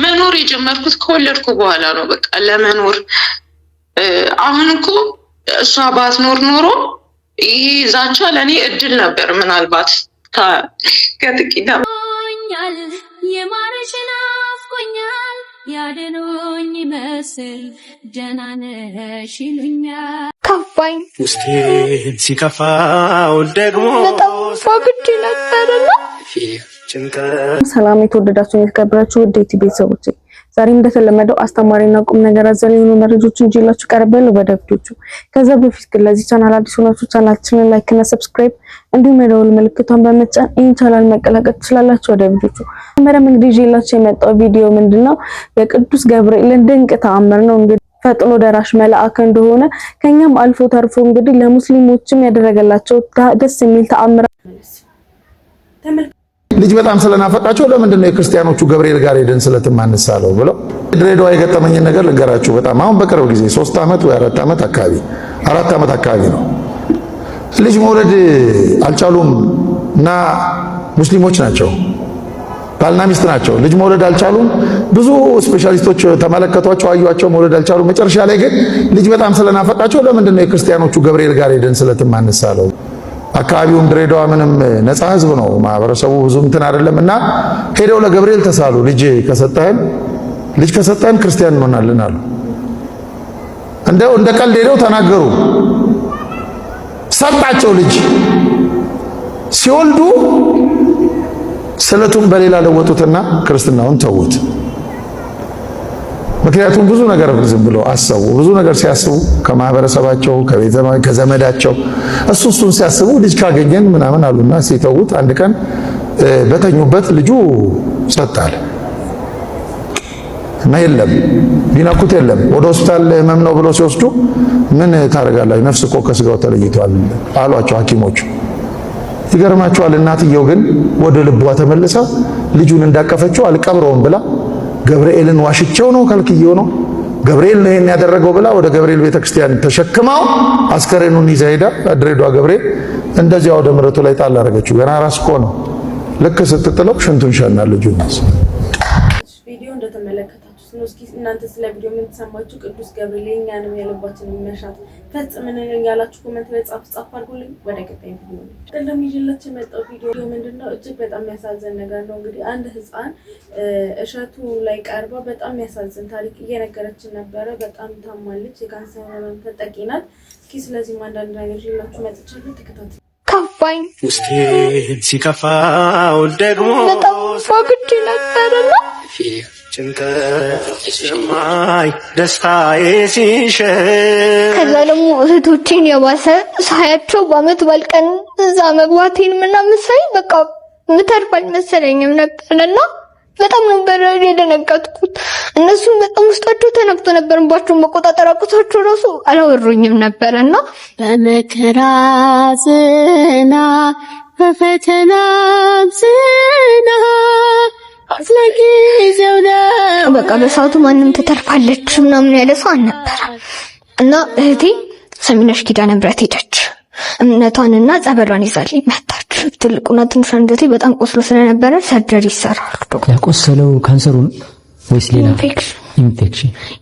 መኖር የጀመርኩት ከወለድኩ በኋላ ነው። በቃ ለመኖር አሁን እኮ እሷ ባትኖር ኖሮ ይሄ ዛቻ ለእኔ እድል ነበር። ምናልባት ከጥቂት የማረሽን አፍቆኛል ያድኖኝ ይመስል ደህና ነሽ ይሉኛል። ከፋኝ ውስጤን ሲከፋው ደግሞ በጣም ፋግድ ነበርና ሰላም የተወደዳችሁ የተከበራችሁ ውድ ቤተሰቦቼ፣ ዛሬም እንደተለመደው አስተማሪና ቁም ነገር አዘል የሆኑ መረጃዎችን ይዤላችሁ ቀርቤያለሁ በደብዳቤዎቹ። ከዛ በፊት ግን ለዚህ ቻናል አዲስ ሆናችሁ ቻናላችንን ላይክ እና ሰብስክራይብ እንዲሁም የደወል ምልክቷን በመጫን ይህን ቻናል መቀላቀል ትችላላችሁ። ወደ ቪዲዮቹ መጀመሪያ እንግዲህ ይዤላችሁ የመጣው ቪዲዮ ምንድነው የቅዱስ ገብርኤልን ድንቅ ተአምር ነው። እንግዲህ ፈጥኖ ደራሽ መልአክ እንደሆነ ከኛም አልፎ ተርፎ እንግዲህ ለሙስሊሞችም ያደረገላቸው ደስ የሚል ተአምር ልጅ በጣም ስለናፈቃቸው ለምንድን ነው የክርስቲያኖቹ ገብርኤል ጋር ሄደን ስለተማንሳለው ብለው ድሬዳዋ የገጠመኝን ነገር ልንገራችሁ። በጣም አሁን በቅርብ ጊዜ 3 ዓመት ወይ 4 ዓመት አካባቢ ነው ልጅ መውለድ አልቻሉም እና ሙስሊሞች ናቸው፣ ባልና ሚስት ናቸው። ልጅ መውለድ አልቻሉም። ብዙ ስፔሻሊስቶች ተመለከቷቸው፣ አዩዋቸው፣ መውለድ አልቻሉም። መጨረሻ ላይ ግን ልጅ በጣም ስለናፈቃቸው ለምንድን ነው የክርስቲያኖቹ ገብርኤል ጋር ሄደን ስለተማንሳለው? አካባቢውም ድሬዳዋ ምንም ነፃ ህዝብ ነው፣ ማህበረሰቡ ብዙ እንትን አይደለምና ሄደው ለገብርኤል ተሳሉ። ልጅ ከሰጠን ክርስቲያን እንሆናለን አሉ። እንደ ቀልድ ሄደው ተናገሩ። ሰጣቸው። ልጅ ሲወልዱ ስለቱን በሌላ ለወጡትና ክርስትናውን ተዉት። ምክንያቱም ብዙ ነገር ዝም ብሎ አሰቡ። ብዙ ነገር ሲያስቡ ከማህበረሰባቸው ከዘመዳቸው እሱን ሲያስቡ ልጅ ካገኘን ምናምን አሉና ሲተውት አንድ ቀን በተኙበት ልጁ ጸጥ አለ እና የለም ቢነኩት የለም። ወደ ሆስፒታል ህመም ነው ብሎ ሲወስዱ ምን ታደርጋላችሁ ነፍስ እኮ ከስጋው ተለይቷል አሏቸው ሐኪሞቹ። ይገርማቸዋል። እናትየው ግን ወደ ልቧ ተመልሳ ልጁን እንዳቀፈችው አልቀብረውም ብላ ገብርኤልን ዋሽቸው ነው ከልክየው ነው ገብርኤል ነው ይሄን ያደረገው ብላ ወደ ገብርኤል ቤተክርስቲያን ተሸክማው አስከሬኑን ይዛ ሄዳ ድሬዳዋ ገብርኤል እንደዚያው ወደ ምረቱ ላይ ጣል አደረገችው። ገና ራስ እኮ ነው። ልክ ስትጥለው ሽንቱን ሸና ልጁን። ቪዲዮ እንደተመለከታችሁት ነው። እስኪ እናንተ ስለ ቪዲዮ ምን ተሰማችሁ? ቅዱስ ገብርኤል እኛንም የልባችንን መሻት ፈጽምልን ያላችሁ ኮሜንት ላይ ጻፍ አድርጉልኝ። ወደ ቀጣይ ቪዲዮ ቀደም ይዤላችሁ የመጣው ቪዲዮ ምንድነው እጅግ በጣም ያሳዝን ነገር ነው። እንግዲህ አንድ ህፃን እሸቱ ላይ ቀርባ በጣም ያሳዝን ታሪክ እየነገረችን ነበረ። በጣም ታማለች፣ የካንሰር ህመም ተጠቂ ናት። እስኪ ስለዚህ አንዳንድ ነገር ይዤላችሁ መጥቻለሁ፣ ተከታተሉ። ከፋኝ ውስጤን ሲከፋው ደግሞ በጣም ፋግድ ነበርና ጭንቀት ሲሰማኝ ደስታዬ ሲሸሽ ከዛ ደግሞ እህቶቼን የባሰ ሳያቸው በአመት ባልቀን እዛ መግባቴን ምናምን ሳይ በቃ ምተርፍ አልመሰለኝም ነበርና በጣም ነበር የደነገጥኩት። እነሱም በጣም ውስጣቸው ተነክቶ ነበር። እንባቸውን መቆጣጠር አቅቷቸው ራሱ አላወሩኝም ነበርና በመከራ ጽና በፈተና ጽና ለጊዜው ነው በቃ በሰዓቱ ማንም ትተርፋለች ምናምን ያለ ሰው አልነበረም። እና እህቴ ሰሚነሽ ኪዳነ ምህረት ሄደች። እምነቷንና ጸበሏን ይዛልኝ መጣች። ትልቁና ትንሹ አንጀቴ በጣም ቆስሎ ስለነበረ ሰርጀሪ ይሰራሉ። ያቆሰለው ካንሰሩ ነው ወይስ ሌላ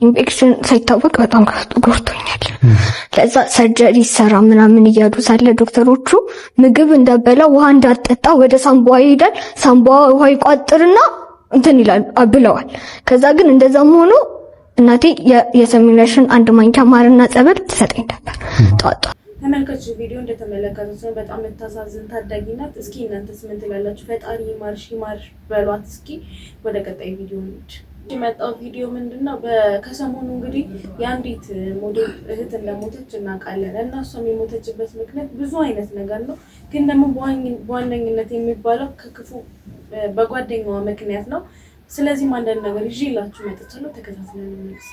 ኢንፌክሽን ሳይታወቅ በጣም ጎርቶኛል። ለዛ ሰርጀሪ ይሰራ ምናምን እያሉ ሳለ ዶክተሮቹ ምግብ እንዳበላ ውሃ እንዳጠጣ ወደ ሳምባዋ ይሄዳል፣ ሳምባዋ ውሃ ይቋጥርና እንትን ይላል ብለዋል። ከዛ ግን እንደዛም ሆኖ እናቴ የሰሚነሽን 1 ማንኪያ ማርና ጸበል ትሰጠኝ ነበር ጧጧ። ተመልካቹ ቪዲዮ እንደተመለከቱት ነው። በጣም የምታሳዝን ታዳጊ ናት። እስኪ እናንተስ ምን ትላላችሁ? ፈጣሪ ይማርሽ በሏት። እስኪ ወደ ቀጣይ ቪዲዮ እንሂድ። የመጣው ቪዲዮ ምንድነው? ከሰሞኑ እንግዲህ የአንዲት ሞዴል እህት እንደሞተች እናውቃለን እና እሷም የሞተችበት ምክንያት ብዙ አይነት ነገር ነው። ግን ደግሞ በዋነኝነት የሚባለው ከክፉ በጓደኛዋ ምክንያት ነው። ስለዚህ አንዳንድ ነገር ይዤላችሁ መጥቻለሁ፣ ተከታትለን እንመለስ።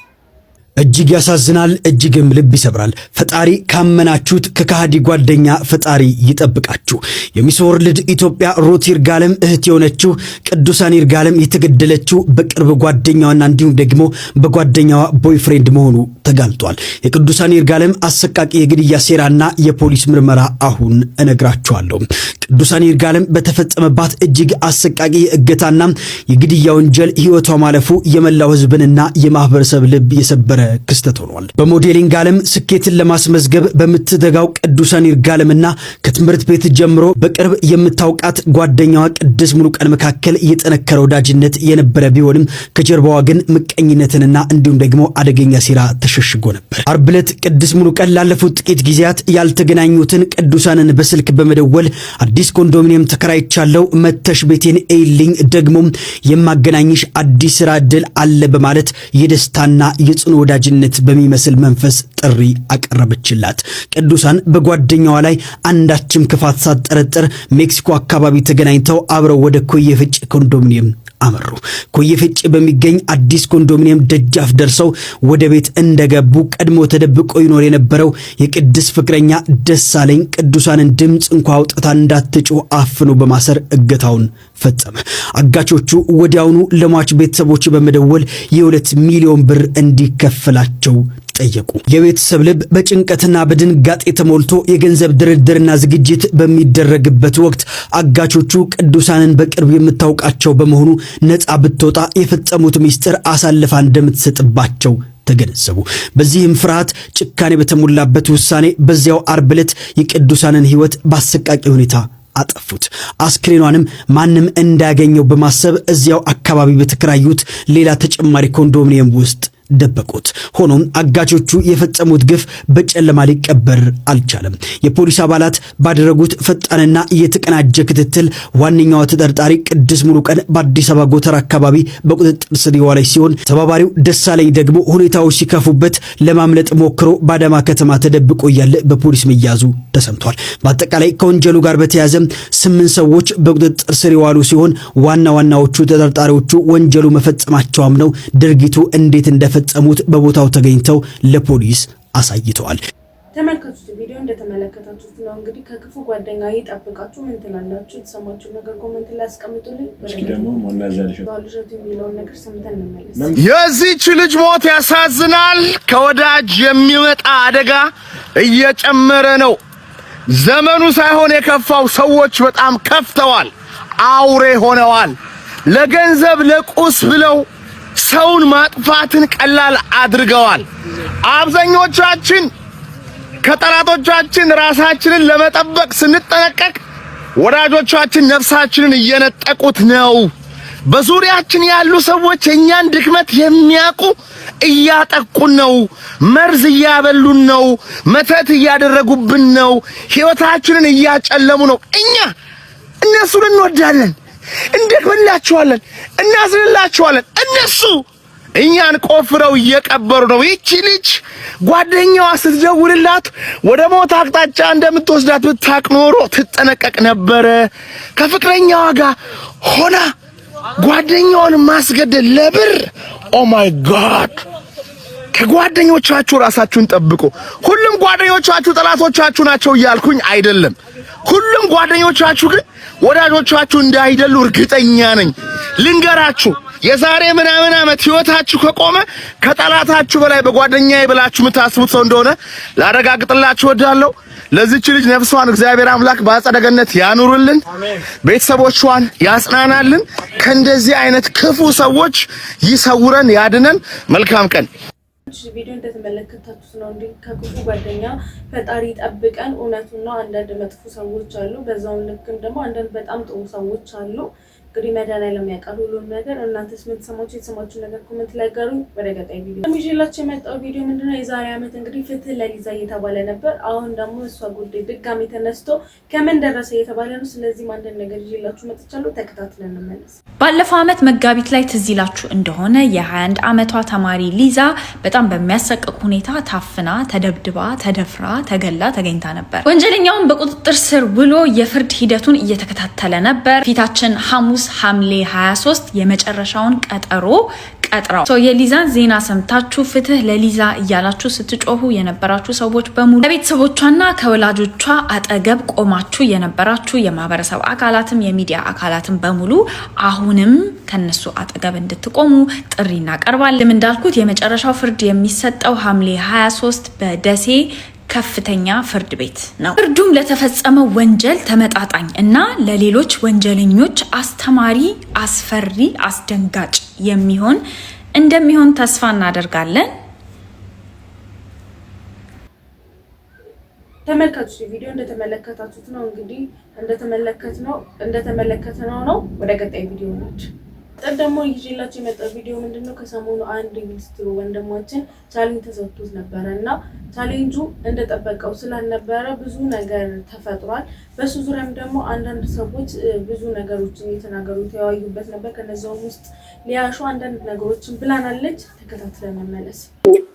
እጅግ ያሳዝናል፣ እጅግም ልብ ይሰብራል። ፈጣሪ ካመናችሁት ከካሃዲ ጓደኛ ፈጣሪ ይጠብቃችሁ። የሚስ ወርልድ ኢትዮጵያ ሩት ይርጋለም እህት የሆነችው ቅዱሳን ይርጋለም የተገደለችው በቅርብ ጓደኛዋና እንዲሁም ደግሞ በጓደኛዋ ቦይፍሬንድ መሆኑ ተጋልጧል። የቅዱሳን ይርጋለም አሰቃቂ የግድያ ሴራና የፖሊስ ምርመራ አሁን እነግራችኋለሁ። ቅዱሳን ይርጋለም በተፈጸመባት እጅግ አሰቃቂ የእገታና የግድያ ወንጀል ህይወቷ ማለፉ የመላው ህዝብንና የማህበረሰብ ልብ የሰበረ ክስተት ሆኗል። በሞዴሊንግ ዓለም ስኬትን ለማስመዝገብ በምትደጋው ቅዱሳን ይርጋለምና ከትምህርት ቤት ጀምሮ በቅርብ የምታውቃት ጓደኛዋ ቅድስት ሙሉቀን መካከል የጠነከረ ወዳጅነት የነበረ ቢሆንም ከጀርባዋ ግን ምቀኝነትንና እንዲሁም ደግሞ አደገኛ ሴራ ተሸሽጎ ነበር። ዓርብ ዕለት ቅድስት ሙሉቀን ላለፉት ጥቂት ጊዜያት ያልተገናኙትን ቅዱሳንን በስልክ በመደወል አዲስ ኮንዶሚኒየም ተከራይቻለሁ መተሽ ቤቴን ኤይልኝ ደግሞም የማገናኝሽ አዲስ ስራ ዕድል አለ በማለት የደስታና የጽኑ ወዳጅነት በሚመስል መንፈስ ጥሪ አቀረበችላት። ቅዱሳን በጓደኛዋ ላይ አንዳችም ክፋት ሳትጠረጥር ሜክሲኮ አካባቢ ተገናኝተው አብረው ወደ ኮዬ ፍጭ ኮንዶሚኒየም አመሩ። ኮዬ ፍጭ በሚገኝ አዲስ ኮንዶሚኒየም ደጃፍ ደርሰው ወደ ቤት እንደገቡ ቀድሞ ተደብቆ ይኖር የነበረው የቅድስት ፍቅረኛ ደሳለኝ ቅዱሳንን ድምጽ እንኳን አውጥታ እንዳትጮህ አፍኖ በማሰር እገታውን ፈጸመ። አጋቾቹ ወዲያውኑ ለሟች ቤተሰቦች በመደወል የ2 ሚሊዮን ብር እንዲከፈላቸው ጠየቁ። የቤተሰብ ልብ በጭንቀትና በድንጋጤ ተሞልቶ የገንዘብ ድርድርና ዝግጅት በሚደረግበት ወቅት አጋቾቹ ቅዱሳንን በቅርብ የምታውቃቸው በመሆኑ ነፃ ብትወጣ የፈጸሙት ሚስጥር አሳልፋ እንደምትሰጥባቸው ተገነዘቡ። በዚህም ፍርሃት፣ ጭካኔ በተሞላበት ውሳኔ በዚያው ዓርብ ዕለት የቅዱሳንን ሕይወት በአሰቃቂ ሁኔታ አጠፉት። አስክሬኗንም ማንም እንዳያገኘው በማሰብ እዚያው አካባቢ በተከራዩት ሌላ ተጨማሪ ኮንዶሚኒየም ውስጥ ደበቁት። ሆኖም አጋቾቹ የፈጸሙት ግፍ በጨለማ ሊቀበር አልቻለም። የፖሊስ አባላት ባደረጉት ፈጣንና የተቀናጀ ክትትል ዋነኛዋ ተጠርጣሪ ቅድስት ሙሉቀን በአዲስ አበባ ጎተራ አካባቢ በቁጥጥር ስር የዋለች ሲሆን ተባባሪው ደሳለኝ ደግሞ ሁኔታዎች ሲከፉበት ለማምለጥ ሞክሮ በአዳማ ከተማ ተደብቆ እያለ በፖሊስ መያዙ ተሰምቷል። በአጠቃላይ ከወንጀሉ ጋር በተያያዘ 8 ሰዎች በቁጥጥር ስር የዋሉ ሲሆን ዋናዎቹ ተጠርጣሪዎቹ ወንጀሉ መፈጸማቸው አምነው ድርጊቱ እንዴት እንደፈጸሙት በቦታው ተገኝተው ለፖሊስ አሳይተዋል። ተመልካቾች ቪዲዮ እንደተመለከታችሁት ነው። እንግዲህ ከክፉ ጓደኛ ይጠብቃችሁ። ምን ትላላችሁ? የተሰማችሁ ነገር ኮሜንት ላይ አስቀምጡልኝ። የዚህች ልጅ ሞት ያሳዝናል። ከወዳጅ የሚመጣ አደጋ እየጨመረ ነው። ዘመኑ ሳይሆን የከፋው ሰዎች በጣም ከፍተዋል፣ አውሬ ሆነዋል። ለገንዘብ ለቁስ ብለው ሰውን ማጥፋትን ቀላል አድርገዋል። አብዛኞቻችን ከጠላቶቻችን ራሳችንን ለመጠበቅ ስንጠነቀቅ ወዳጆቻችን ነፍሳችንን እየነጠቁት ነው። በዙሪያችን ያሉ ሰዎች የኛን ድክመት የሚያውቁ እያጠቁን ነው። መርዝ እያበሉን ነው። መተት እያደረጉብን ነው። ሕይወታችንን እያጨለሙ ነው። እኛ እነሱን እንወዳለን፣ እንደክምላቸዋለን፣ እናዝንላቸዋለን። እነሱ እኛን ቆፍረው እየቀበሩ ነው። ይቺ ልጅ ጓደኛዋ ስትደውልላት ወደ ሞት አቅጣጫ እንደምትወስዳት ብታውቅ ኖሮ ትጠነቀቅ ነበረ። ከፍቅረኛዋ ጋር ሆና ጓደኛዋን ማስገደል ለብር! ኦ ማይ ጋድ! ከጓደኞቻችሁ ራሳችሁን ጠብቁ። ሁሉም ጓደኞቻችሁ ጠላቶቻችሁ ናቸው እያልኩኝ አይደለም። ሁሉም ጓደኞቻችሁ ግን ወዳጆቻችሁ እንዳይደሉ እርግጠኛ ነኝ። ልንገራችሁ፣ የዛሬ ምናምን ዓመት ህይወታችሁ ከቆመ ከጠላታችሁ በላይ በጓደኛዬ ብላችሁ የምታስቡት ሰው እንደሆነ ላረጋግጥላችሁ እወዳለሁ። ለዚህች ልጅ ነፍሷን እግዚአብሔር አምላክ በአጸደ ገነት ያኑርልን፣ ቤተሰቦቿን ያጽናናልን፣ ከእንደዚህ አይነት ክፉ ሰዎች ይሰውረን፣ ያድነን። መልካም ቀን። ቪዲዮ እንደተመለከታችሁት ነው። እንዴ ከክፉ ጓደኛ ፈጣሪ ጠብቀን። እውነቱን ነው። አንዳንድ መጥፎ ሰዎች አሉ፣ በዛው ልክም ደግሞ አንዳንድ በጣም ጥሩ ሰዎች አሉ። እንግዲህ መድኃኒዓለም ያውቃል ሁሉም ነገር። እናንተስ ምን ተሰማችሁ? የተሰማችሁ ነገር ኮሜንት ላይ ጋሩኝ። ወደ ቀጣይ ቪዲዮ ይዤላችሁ የመጣው ቪዲዮ ምንድነው? የዛሬ ዓመት እንግዲህ ፍትህ ለሊዛ እየተባለ ነበር። አሁን ደግሞ እሷ ጉዳይ ድጋሚ ተነስቶ ከምን ደረሰ እየተባለ ነው። ስለዚህ አንድ ነገር ይዤላችሁ መጥቻለሁ። ተከታትለን እንመለስ። ባለፈው ዓመት መጋቢት ላይ ትዝ ይላችሁ እንደሆነ የ21 ዓመቷ ተማሪ ሊዛ በጣም በሚያሰቅቅ ሁኔታ ታፍና፣ ተደብድባ፣ ተደፍራ፣ ተገላ ተገኝታ ነበር። ወንጀለኛውን በቁጥጥር ስር ውሎ የፍርድ ሂደቱን እየተከታተለ ነበር። ፊታችን ሐሙስ ሐምሌ 23 የመጨረሻውን ቀጠሮ ቀጥረው የሊዛን ዜና ሰምታችሁ ፍትህ ለሊዛ እያላችሁ ስትጮሁ የነበራችሁ ሰዎች በሙሉ ከቤተሰቦቿና ከወላጆቿ አጠገብ ቆማችሁ የነበራችሁ የማህበረሰብ አካላትም የሚዲያ አካላትም በሙሉ አሁንም ከነሱ አጠገብ እንድትቆሙ ጥሪ እናቀርባለን። እንዳልኩት የመጨረሻው ፍርድ የሚሰጠው ሐምሌ 23 በደሴ ከፍተኛ ፍርድ ቤት ነው። ፍርዱም ለተፈጸመው ወንጀል ተመጣጣኝ እና ለሌሎች ወንጀለኞች አስተማሪ፣ አስፈሪ፣ አስደንጋጭ እንደሚሆን ተስፋ እናደርጋለን። ተመልካቾች ቪዲዮ እንደተመለከታችሁት ነው እንግዲህ እንደተመለከትነው ነው። ወደ ቀጣይ ቪዲዮ ነች። ደግሞ ይዤላችሁ የመጣው ቪዲዮ ምንድነው? ከሰሞኑ አንድ ሚኒስትሩ ወንድማችን ቻሌንጅ ተሰጥቶት ነበረ እና ቻሌንጁ እንደጠበቀው ስላልነበረ ብዙ ነገር ተፈጥሯል። በሱ ዙሪያም ደግሞ አንዳንድ ሰዎች ብዙ ነገሮችን እየተናገሩ ተወያዩበት ነበር። ከነዛውም ውስጥ ሊያሹ አንዳንድ ነገሮችን ብላናለች። ተከታትለን እንመለስ።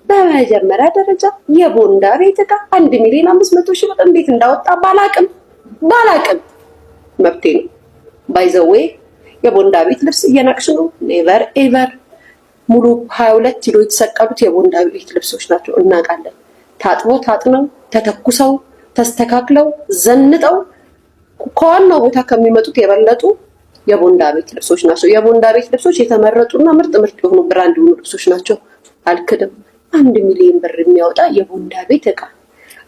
በመጀመሪያ ደረጃ የቦንዳ ቤት ዕቃ 1,500,000 ብር እንዴት እንዳወጣ ባላቅም መብቴ ነው። ባይዘዌ የቦንዳ ቤት ልብስ እየናቅሽ ነው። ኔቨር ኤቨር ሙሉ 22 ኪሎ የተሰቀሉት የቦንዳ ቤት ልብሶች ናቸው። እናውቃለን። ታጥበው ታጥነው ተተኩሰው ተስተካክለው ዘንጠው ከዋናው ቦታ ከሚመጡት የበለጡ የቦንዳ ቤት ልብሶች ናቸው። የቦንዳ ቤት ልብሶች የተመረጡና ምርጥ የሆኑ ብራንድ የሆኑ ልብሶች ናቸው። አልክድም። 1 ሚሊዮን ብር የሚያወጣ የቦንዳ ቤት ዕቃ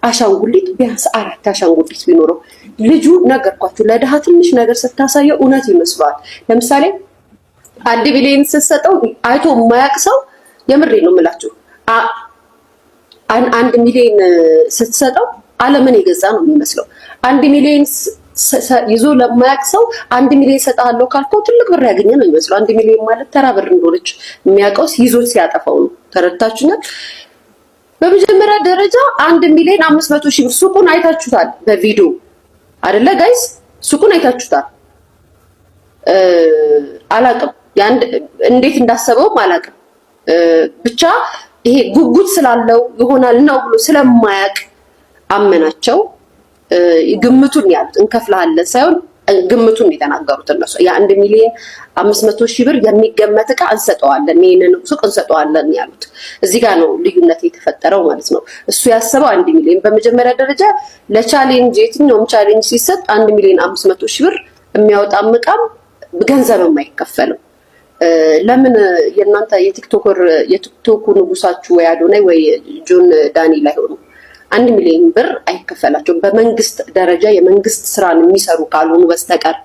አሻንጉሊት ቢያንስ 4 አሻንጉሊት ቢኖረው ልጁ ነገርኳችሁ፣ ለድሃ ትንሽ ነገር ስታሳየው እውነት ይመስለዋል። ለምሳሌ 1 ሚሊዮን ስትሰጠው አይቶ የማያውቅ ሰው የምሬ ነው የምላችሁ 1 ሚሊዮን ስትሰጠው ዓለምን የገዛ ነው የሚመስለው። 1 ሚሊዮን ይዞ ለማያውቅ ሰው 1 ሚሊዮን ሰጣለሁ ካልከው ትልቅ ብር ያገኘ ነው የሚመስለው። 1 ሚሊዮን ማለት ተራ ብር እንደሆነች የሚያውቀው ይዞት ሲያጠፋው ነው። ተረድታችሁኛል? በመጀመሪያ ደረጃ 1,500,000 ብር ሱቁን አይታችሁታል በቪዲዮ አይደለ ጋይስ? ሱቁን አይታችሁታል። አላቅም እንዴት እንዳሰበውም አላቅም። ብቻ ይሄ ጉጉት ስላለው ይሆናል ነው ብሎ ስለማያቅ አመናቸው። ግምቱን ያሉት እንከፍልሃለን ሳይሆን ግምቱን የተናገሩት እነሱ የ1,500,000 ብር የሚገመት ዕቃ እንሰጠዋለን፣ ይሄንን ሱቅ እንሰጠዋለን ያሉት። እዚህ ጋር ነው ልዩነት የተፈጠረው ማለት ነው። እሱ ያሰበው 1 ሚሊዮን። በመጀመሪያ ደረጃ ለቻሌንጅ የትኛውም ቻሌንጅ ሲሰጥ 1,500,000 ብር የሚያወጣም ዕቃም ገንዘብም አይከፈልም። ለምን የእናንተ የቲክቶኩ ንጉሳችሁ ወይ አዶናይ ወይ ጆን ዳኒ ላይ ሆኑ 1 ሚሊዮን ብር አይከፈላቸውም። በመንግስት ደረጃ የመንግስት ስራን የሚሰሩ ካልሆኑ በስተቀር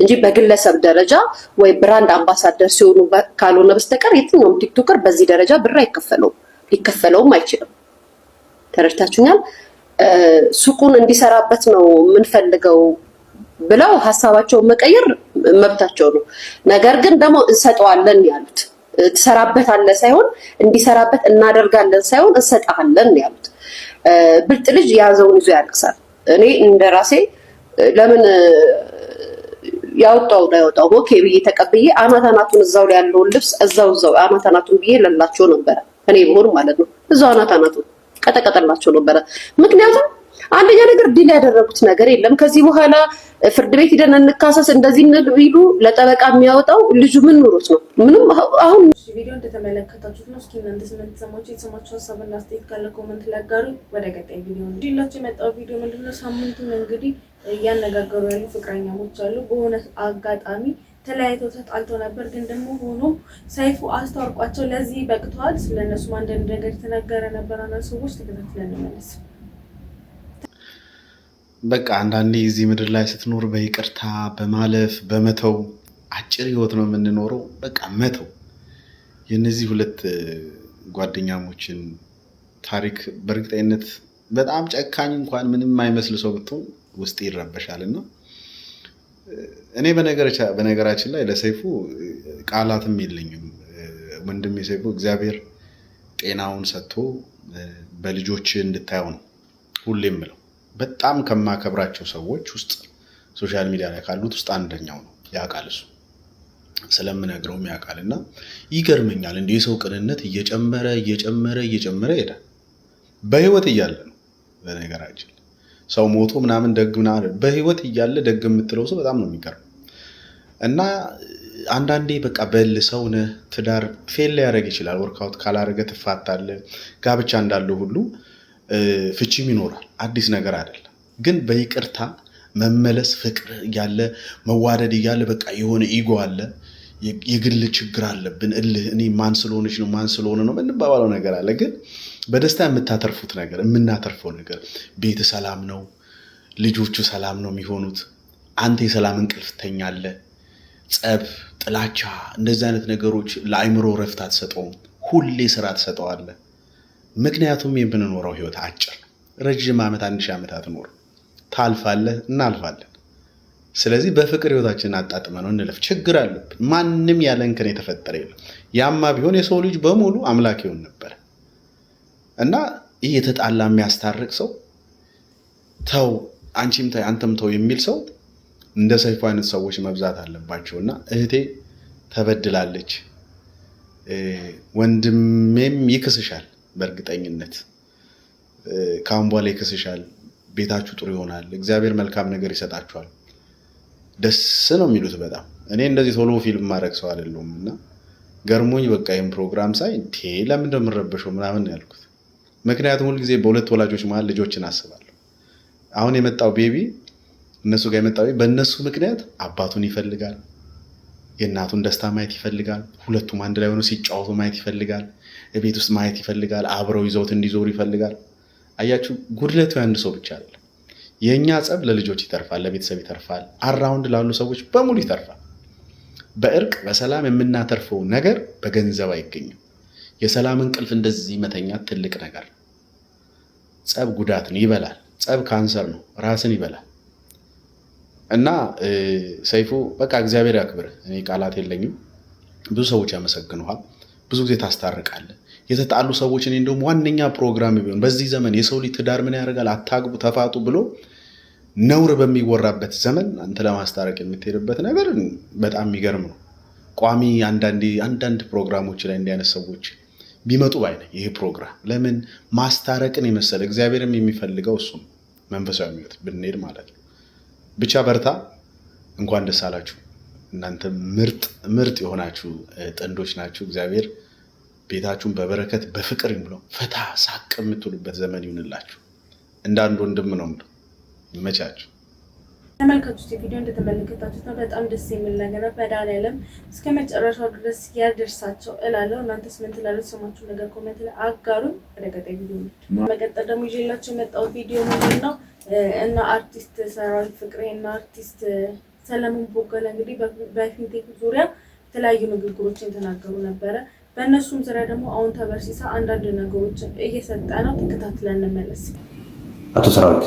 እንጂ በግለሰብ ደረጃ ወይ ብራንድ አምባሳደር ሲሆኑ ካልሆነ በስተቀር የትኛውም ቲክቶከር በዚህ ደረጃ ብር አይከፈለውም፣ ሊከፈለውም አይችልም። ተረድታችሁኛል? ሱቁን እንዲሰራበት ነው የምንፈልገው ብለው ሀሳባቸውን መቀየር መብታቸው ነው። ነገር ግን ደግሞ እንሰጠዋለን ያሉት ትሰራበታለህ ሳይሆን እንዲሰራበት እናደርጋለን ሳይሆን እንሰጣለን ያሉት። ብልጥ ልጅ የያዘውን ይዞ ያለቅሳል። እኔ እንደራሴ ለምን ያወጣው ኦኬ ብዬ ተቀብዬ አናታናቱን እዛው ላይ ያለውን ልብስ እዛው አናታናቱን ብዬ ለላቸው ነበረ። እኔ ቢሆን ማለት ነው እዛው አናታናቱን ቀጠቀጠላቸው ነበረ። ምክንያቱም አንደኛ ነገር ዲል ያደረጉት ነገር የለም። ከዚህ በኋላ ፍርድ ቤት ሄደን እንካሰስ እንደዚህ ቢሉ ለጠበቃ የሚያወጣው ልጁ ምን ኑሮት ነው? ምንም። አሁን ቪዲዮ እንደተመለከታችሁት ነው። እስኪ እናንተ ስምንተሰማችሁ የተሰማችሁ ሀሳብና አስተያየት ካለ ኮሜንት ላይ አጋሩ። ወደ ቀጣይ ቪዲዮ ነው ይላችሁ የመጣው ቪዲዮ ምንድነው? ሳምንቱን እንግዲህ እያነጋገሩ ያሉ ፍቅረኛሞች አሉ። በሆነ አጋጣሚ ተለያይተው ተጣልተው ነበር፣ ግን ደግሞ ሆኖ ሰይፉ አስታርቋቸው ለዚህ በቅተዋል። ስለነሱ አንዳንድ ነገር የተነገረ ነበር። አንዳንድ ሰዎች ተከታትለን እንመለስ። በቃ አንዳንዴ እዚህ ምድር ላይ ስትኖር በይቅርታ በማለፍ በመተው አጭር ህይወት ነው የምንኖረው። በቃ መተው። የነዚህ ሁለት ጓደኛሞችን ታሪክ በእርግጠኝነት በጣም ጨካኝ እንኳን ምንም አይመስል ሰው ብትሆን ውስጥ ይረበሻል። እና እኔ በነገራችን ላይ ለሰይፉ ቃላትም የለኝም። ወንድሜ ሰይፉ እግዚአብሔር ጤናውን ሰጥቶ በልጆች እንድታየው ነው ሁሌም ምለው። በጣም ከማከብራቸው ሰዎች ውስጥ ሶሻል ሚዲያ ላይ ካሉት ውስጥ አንደኛው ነው። ያውቃል፣ እሱ ስለምነግረውም ያውቃል። እና ይገርመኛል እንደ የሰው ቅንነት እየጨመረ ይሄዳል። በህይወት እያለ ነው። በነገራችን ሰው ሞቶ ምናምን ደግ ምናምን በህይወት እያለ ደግ የምትለው ሰው በጣም ነው የሚገርም። እና አንዳንዴ በቃ በል ሰውነ ትዳር ፌል ሊያደርግ ይችላል። ወርክአውት ካላደረገ ትፋታለህ። ጋብቻ እንዳለው ሁሉ ፍቺም ይኖራል። አዲስ ነገር አይደለም። ግን በይቅርታ መመለስ ፍቅር እያለ መዋደድ እያለ በቃ የሆነ ኢጎ አለ፣ የግል ችግር አለብን፣ እልህ እኔ ማን ስለሆነች ነው ማን ስለሆነ ነው የምንባባለው ነገር አለ። ግን በደስታ የምታተርፉት ነገር የምናተርፈው ነገር ቤት ሰላም ነው፣ ልጆቹ ሰላም ነው የሚሆኑት። አንተ የሰላም እንቅልፍ ትተኛለህ። ጸብ፣ ጥላቻ እንደዚህ አይነት ነገሮች ለአይምሮ ረፍት አትሰጠውም። ሁሌ ስራ ትሰጠዋለህ። ምክንያቱም የምንኖረው ህይወት አጭር ነው። ረጅም ዓመት 1000 ዓመት አትኖርም። ታልፋለህ፣ እናልፋለን። ስለዚህ በፍቅር ህይወታችንን አጣጥመነው እንለፍ። ችግር አለብን። ማንም ያለ እንከን የተፈጠረ የለም። ያማ ቢሆን የሰው ልጅ በሙሉ አምላክ ይሆን ነበር እና ይህ የተጣላ የሚያስታርቅ ሰው ተው አንቺም ተይ አንተም ተው የሚል ሰው እንደ ሰይፉ አይነት ሰዎች መብዛት አለባቸውና እህቴ ተበድላለች። ወንድሜም ይክስሻል። በእርግጠኝነት ካሁን በኋላ ይክስሻል። ቤታችሁ ጥሩ ይሆናል። እግዚአብሔር መልካም ነገር ይሰጣችኋል። ደስ ነው የሚሉት በጣም። እኔ እንደዚህ ቶሎ ፊልም ማድረግ ሰው አይደለሁም እና ገርሞኝ በቃ ይሄን ፕሮግራም ሳይ ለምን እንደምረበሸው ምናምን ያልኩት። ምክንያቱም ሁሉ ጊዜ በሁለት ወላጆች መሃል ልጆችን አስባለሁ። አሁን የመጣው ቤቢ እነሱ ጋር የመጣው በእነሱ ምክንያት አባቱን ይፈልጋል፣ የእናቱን ደስታ ማየት ይፈልጋል፣ ሁለቱም አንድ ላይ ሆነው ሲጫወቱ ማየት ይፈልጋል፣ ቤት ውስጥ ማየት ይፈልጋል፣ አብረው ይዘውት እንዲዞሩ ይፈልጋል። አያችሁ፣ ጉድለቱ አንድ ሰው ብቻ አይደለም። የኛ ጸብ ለልጆች ይተርፋል፣ ለቤተሰብ ይተርፋል፣ አራውንድ ላሉ ሰዎች በሙሉ ይተርፋል። በእርቅ በሰላም የምናተርፈው ነገር በገንዘብ አይገኝም። የሰላም እንቅልፍ እንደዚህ መተኛት ትልቅ ነገር። ጸብ ጉዳት ነው፣ ይበላል። ጸብ ካንሰር ነው፣ ራስን ይበላል። እና ሰይፉ በቃ እግዚአብሔር ያክብር። እኔ ቃላት የለኝም። ብዙ ሰዎች ያመሰግኑሃል፣ ብዙ ጊዜ ታስታርቃለህ። የተጣሉ ሰዎች እኔ እንደውም ዋነኛ ፕሮግራም ቢሆን በዚህ ዘመን የሰው ልጅ ትዳር ምን ያደርጋል አታግቡ ተፋቱ ብሎ ነውር በሚወራበት ዘመን አንተ ለማስታረቅ የምትሄድበት ነገር በጣም የሚገርም ነው። ቋሚ አንዳንድ ፕሮግራሞች ላይ እንዲህ አይነት ሰዎች ቢመጡ ባይ ነኝ። ይሄ ፕሮግራም ለምን ማስታረቅን የመሰለ እግዚአብሔርም የሚፈልገው እሱ መንፈሳዊ ሕይወት ብንሄድ ማለት ነው። ብቻ በርታ። እንኳን ደስ አላችሁ። እናንተ ምርጥ የሆናችሁ ጥንዶች ናችሁ። እግዚአብሔር ቤታችሁን በበረከት በፍቅር ይሙላው። ፈታ ሳቅ የምትሉበት ዘመን ይሁንላችሁ። እንዳንድ ወንድም ነው የምለው። ይመቻችሁ። ተመልካቾች ቪዲዮ እንደተመለከታችሁት ነው። በጣም ደስ የሚል ነገር መድኃኒዓለም እስከ መጨረሻው ድረስ ያደርሳቸው እላለሁ። እናንተስ ምን ትላለች? ሰማችሁ ነገር ኮሜንት ላይ አጋሩን። ወደ ቀጣይ ቪዲዮ ነው። መቀጠል ደግሞ ይዤላችሁ የመጣው ቪዲዮ ምንድን ነው እና አርቲስት ሰራዊት ፍቅሬ እና አርቲስት ሰለሞን ቦጋለ እንግዲህ በፊንቴክ ዙሪያ የተለያዩ ንግግሮችን ተናገሩ ነበረ። በእነሱም ዙሪያ ደግሞ አሁን ተበርሲሳ አንዳንድ ነገሮችን እየሰጠ ነው። ተከታትለን እንመለስ። አቶ ሰራዊት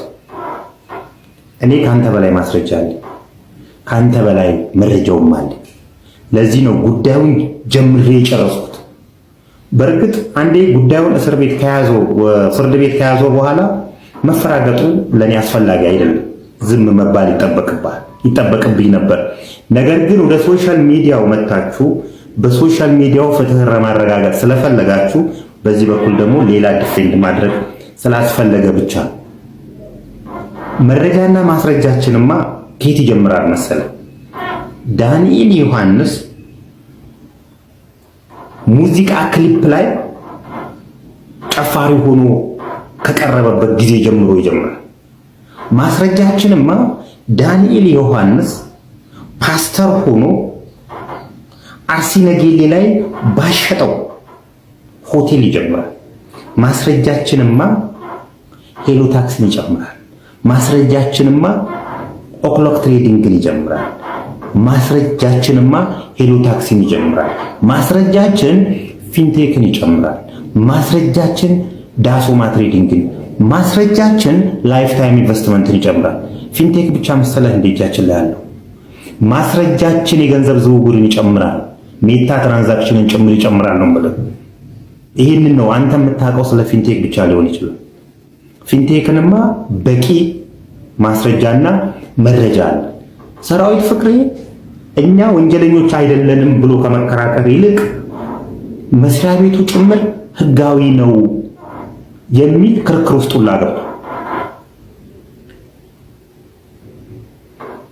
እኔ ከአንተ በላይ ማስረጃ አለ፣ ከአንተ በላይ መረጃውም አለ። ለዚህ ነው ጉዳዩን ጀምሬ የጨረስኩት። በእርግጥ አንዴ ጉዳዩን እስር ቤት ከያዘው ፍርድ ቤት ከያዘው በኋላ መፈራገጡ ለኔ አስፈላጊ አይደለም። ዝም መባል ይጠበቅብኝ ነበር። ነገር ግን ወደ ሶሻል ሚዲያው መጣችሁ፣ በሶሻል ሚዲያው ፍትህን ለማረጋገጥ ስለፈለጋችሁ፣ በዚህ በኩል ደግሞ ሌላ ዲፌንድ ማድረግ ስላስፈለገ ብቻ መረጃና ማስረጃችንማ ከየት ይጀምራል መሰለ? ዳንኤል ዮሐንስ ሙዚቃ ክሊፕ ላይ ጨፋሪ ሆኖ ከቀረበበት ጊዜ ጀምሮ ይጀምራል። ማስረጃችንማ ዳንኤል ዮሐንስ ፓስተር ሆኖ አርሲ ነገሌ ላይ ባሸጠው ሆቴል ይጀምራል። ማስረጃችንማ ሄሎ ታክሲን ይጨምራል። ማስረጃችንማ ኦክሎክ ትሬዲንግን ይጀምራል። ማስረጃችንማ ሄሎ ታክሲን ይጀምራል። ማስረጃችን ፊንቴክን ይጨምራል። ማስረጃችን ዳሶማ ትሬዲንግን፣ ማስረጃችን ላይፍ ታይም ኢንቨስትመንትን ይጨምራል። ፊንቴክ ብቻ መሰለህ እንደ እጃችን ላይ ያለው? ማስረጃችን የገንዘብ ዝውውርን ይጨምራል። ሜታ ትራንዛክሽንን ጭምር ይጨምራል ነው ማለት። ይሄንን ነው አንተ የምታውቀው ስለ ፊንቴክ ብቻ ሊሆን ይችላል። ፊንቴክንማ በቂ ማስረጃና መረጃ አለ። ሰራዊት ፍቅሬ እኛ ወንጀለኞች አይደለንም ብሎ ከመከራከር ይልቅ መስሪያ ቤቱ ጭምር ህጋዊ ነው የሚል ክርክር ውስጥ ላገባ።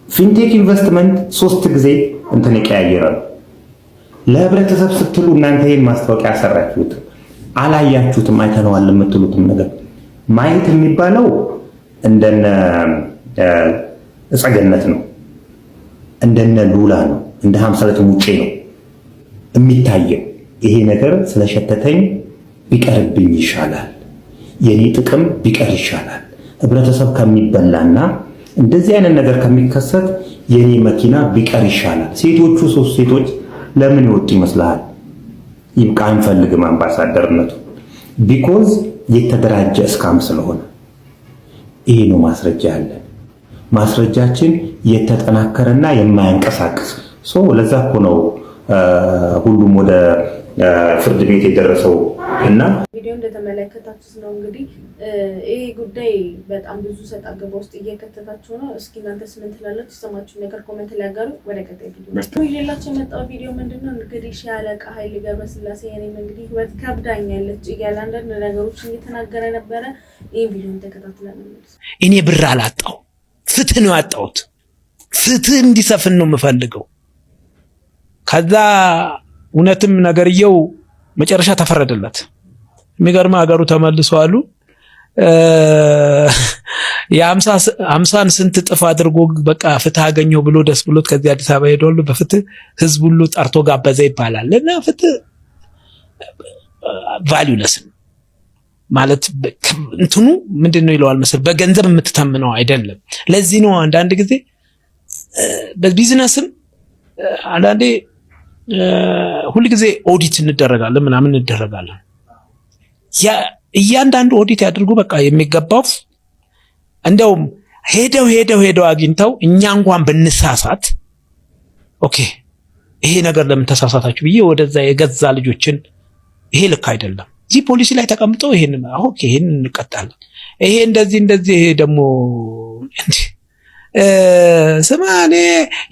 ፊንቴክ ኢንቨስትመንት 3 ጊዜ እንትን ይቀያየራል። ለህብረተሰብ ስትሉ እናንተ ይሄን ማስታወቂያ ሰራችሁት አላያችሁትም አይተነዋል የምትሉትም ነገር ማየት የሚባለው እንደነ እጸገነት ነው እንደነ ሉላ ነው እንደ 50 ሙጬ ነው የሚታየው ይሄ ነገር ስለሸተተኝ ቢቀርብኝ ይሻላል የኔ ጥቅም ቢቀር ይሻላል ህብረተሰብ ከሚበላና እንደዚህ አይነት ነገር ከሚከሰት የኔ መኪና ቢቀር ይሻላል ሴቶቹ 3 ሴቶች ለምን ይወጡ ይመስላል ይብቃ አንፈልግም አምባሳደርነቱ ቢኮዝ የተደራጀ እስካም ስለሆነ ይሄ ነው ማስረጃ ያለ ማስረጃችን የተጠናከረና የማያንቀሳቅስ ለዛ እኮ ነው ሁሉም ወደ ፍርድ ቤት የደረሰው እና ቪዲዮ እንደተመለከታችሁት ነው እንግዲህ ይሄ ጉዳይ በጣም ብዙ ሰጣ ገባ ውስጥ እየከተታችሁ ነው እስኪ እናንተስ ምን ትላላችሁ ሰማችሁ ነገር ኮሜንት ላይ አጋሩ ወደ ቀጣይ ቪዲዮ ይዤላችሁ የመጣው ቪዲዮ ምንድነው እንግዲህ ሻለቃ ኃይሌ ገብረስላሴ የኔም እንግዲህ ህይወት ከብዳኛለች እያለ አንዳንድ ነገሮችን እየተናገረ ነበረ ይሄ ቪዲዮ ተከታትለን እኔ ብር አላጣው ፍትህ ነው ያጣሁት ፍትህ እንዲሰፍን ነው የምፈልገው ከዛ እውነትም ነገርየው መጨረሻ ተፈረደለት የሚገርም ሀገሩ ተመልሶ አሉ የ50 ስንት ጥፍ አድርጎ በቃ ፍትህ አገኘው ብሎ ደስ ብሎት ከዚህ አዲስ አበባ ሄዶ በፍትህ ህዝብ ሁሉ ጠርቶ ጋበዘ ይባላል እና ፍትህ ቫልዩለስ ማለት እንትኑ ምንድነው ይለዋል መሰል በገንዘብ የምትተምነው አይደለም ለዚህ ነው አንዳንድ ጊዜ በቢዝነስም አንዳንዴ ሁሉ ጊዜ ኦዲት እንደረጋለን ምናምን እንደረጋለን ያ እያንዳንዱ ኦዲት ያድርጉ በቃ የሚገባው እንደውም ሄደው አግኝተው እኛ እንኳን ብንሳሳት ኦኬ ይሄ ነገር ለምን ተሳሳታችሁ ብዬ ወደዛ የገዛ ልጆችን ይሄ ልክ አይደለም እዚህ ፖሊሲ ላይ ተቀምጠው ይሄን ኦኬ ይሄን እንቀጣለን ይሄ እንደዚህ ይሄ ደግሞ እንዴ ስማኔ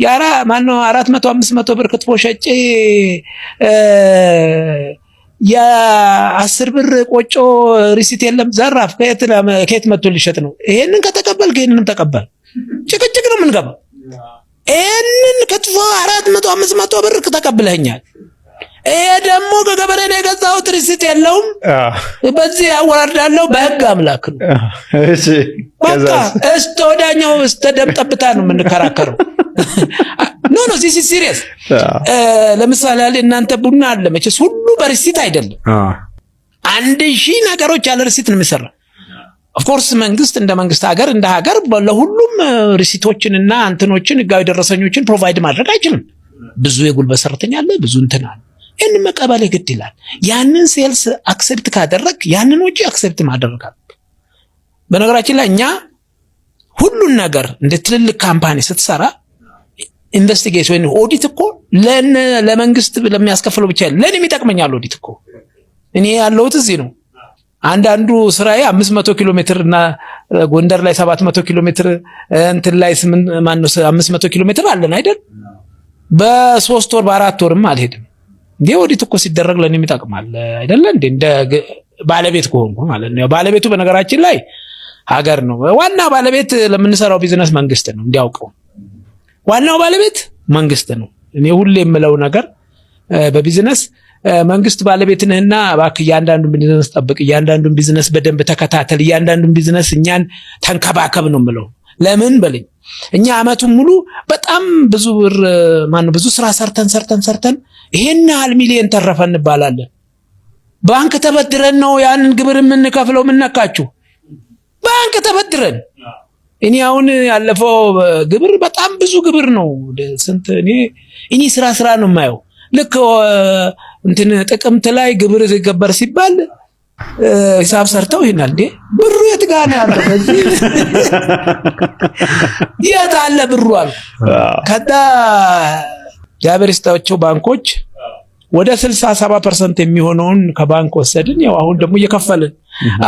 ያራ ማነው 400 500 ብር ክትፎ ሸጬ ያ10 ብር ቆጮ ሪሲት የለም ዘራፍ ከየት መጥቶ ሊሸጥ ነው ይሄንን ከተቀበል ይሄንንም ተቀበል ጭቅጭቅ ነው የምንገባው ይሄንን ክትፎ 400 500 ብር ተቀብለኛል ይሄ ደግሞ ከገበሬ ነው የገዛሁት ሪሲት የለውም በዚህ ያወራዳለው በህግ አምላክ ነው እሺ በቃ እስቶዳኛው እስተደምጠብታ ነው የምንከራከረው ኖ ዚስ ኢዝ ሲሪየስ ለምሳሌ እናንተ ቡና አለ መቼስ ሁሉ በሪሲት አይደለም 1000 ነገሮች ያለ ሪሲት ነው የሚሰራው ኦፍ ኮርስ መንግስት እንደ መንግስት ሀገር እንደ ሀገር ለሁሉም ሪሲቶችንና አንተኖችን ህጋዊ ደረሰኞችን ፕሮቫይድ ማድረግ አይችልም ብዙ የጉልበት ሰራተኛ አለ ብዙ እንትን አለ እን መቀበል ግድ ይላል ያንን ሴልስ አክሰፕት ካደረክ ያንን ወጪ አክሰፕት ማድረግ በነገራችን ላይ እኛ ሁሉን ነገር እንደ ትልልቅ ካምፓኒ ስትሰራ ኢንቨስቲጌሽን ወይ ኦዲት እኮ ለመንግስት ለሚያስከፍለው ብቻ ለኔም ይጠቅመኛል ኦዲት እኮ እኔ ያለሁት እዚህ ነው አንዳንዱ ስራዬ 500 ኪሎ ሜትር እና ጎንደር ላይ 700 ኪሎ ሜትር እንትን ላይ 500 ኪሎ ሜትር አለን አይደል በ3 ወር በ4 ወርም አልሄድም ኦዲት እኮ ሲደረግ ለኔም ይጠቅማል አይደል እንደ ባለቤት ከሆንኩ ማለት ነው ባለቤቱ በነገራችን ላይ ሀገር ነው ዋና ባለቤት ለምንሰራው ቢዝነስ መንግስት ነው እንዲያውቀው ዋናው ባለቤት መንግስት ነው እኔ ሁሌ የምለው ነገር በቢዝነስ መንግስት ባለቤት ነህና እባክህ እያንዳንዱን ቢዝነስ ጠብቅ እያንዳንዱን ቢዝነስ በደንብ ተከታተል እያንዳንዱን ቢዝነስ እኛን ተንከባከብ ነው የምለው ለምን በለኝ እኛ አመቱን ሙሉ በጣም ብዙ ብር ብዙ ስራ ሰርተን ይሄን ያህል ሚሊዮን ተረፈን እንባላለን ባንክ ተበድረን ነው ያንን ግብር የምንከፍለው ምንነካችሁ ባንክ ተበድረን እኔ አሁን ያለፈው ግብር በጣም ብዙ ግብር ነው ስንት እኔ ስራ ነው የማየው ልክ እንትን ጥቅምት ላይ ግብር ይገበር ሲባል ሂሳብ ሰርተው ይናል እንዴ ብሩ የት ጋር ነው ያለው በዚህ የት አለ ብሩ አለ ከዳ ያበሪስታቸው ባንኮች ወደ 67% የሚሆነውን ከባንክ ወሰድን ያው አሁን ደግሞ እየከፈልን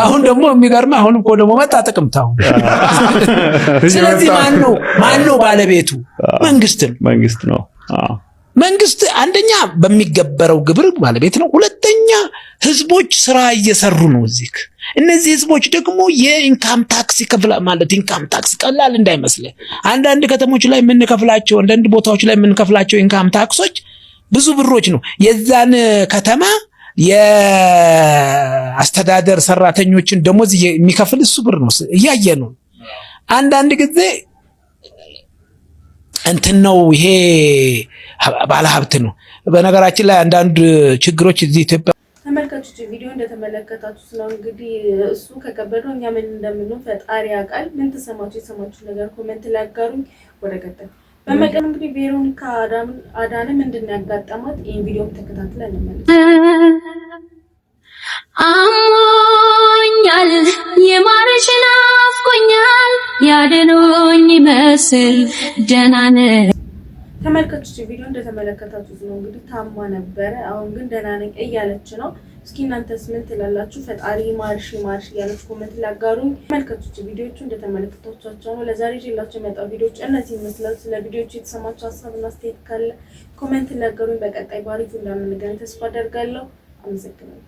አሁን ደግሞ የሚገርም አሁን እኮ ደግሞ መጣ ጥቅምታው ስለዚህ ማን ነው ባለቤቱ መንግስት ነው መንግስት አንደኛ በሚገበረው ግብር ባለቤት ነው ሁለተኛ ህዝቦች ስራ እየሰሩ ነው እነዚህ ህዝቦች ደግሞ የኢንካም ታክስ ይከፍላሉ ማለት ኢንካም ታክስ ቀላል እንዳይመስል አንዳንድ ከተሞች ላይ የምንከፍላቸው አንዳንድ ቦታዎች ላይ የምንከፍላቸው ኢንካም ታክሶች ብዙ ብሮች ነው። የዛን ከተማ የአስተዳደር ሰራተኞችን ደሞዝ የሚከፍል እሱ ብር ነው። እያየ ነው። አንዳንድ ጊዜ እንትን ነው ይሄ ባለሀብት ነው። በነገራችን ላይ አንዳንድ ችግሮች እዚህ ኢትዮጵያ ተመልካቾች ቪዲዮ እንደተመለከታችሁት ነው። እንግዲህ እሱ ከከበደው እኛ ምን እንደምንለው ፈጣሪ ያውቃል። ምን ተሰማችሁ? የሰማችሁ ነገር ኮሜንት ላይ አጋሩኝ። ወደ ቀጣይ በመቀጠል እንግዲህ ቬሮኒካ አዳነ ምንድን ነው ያጋጠማት? ይሄን ቪዲዮ ተከታትለን እንመለስ። አሞኛል የማርሽ ናፍቆኛል ያደኖኝ መስል ደህና ነኝ። ተመልካቾች ቪዲዮ እንደተመለከታችሁት ነው። እንግዲህ ታማ ነበረ፣ አሁን ግን ደህና ነኝ እያለች ነው። እስኪ እናንተስ ምን ትላላችሁ? ፈጣሪ ማርሽ እያለች ኮሜንት ላይ አጋሩኝ። ተመልካቾች ቪዲዮቹ እንደተመለከታችኋቸው ነው። ለዛሬ ይዤላችሁ የመጣው ቪዲዮዎች እነዚህ ይመስላል። ስለ ቪዲዮቹ የተሰማችሁ ሀሳብና አስተያየት ካለ ኮሜንት ላይ አጋሩኝ። በቀጣይ ባሪፉ እንደምንገናኝ ተስፋ አደርጋለሁ። አመሰግናለሁ።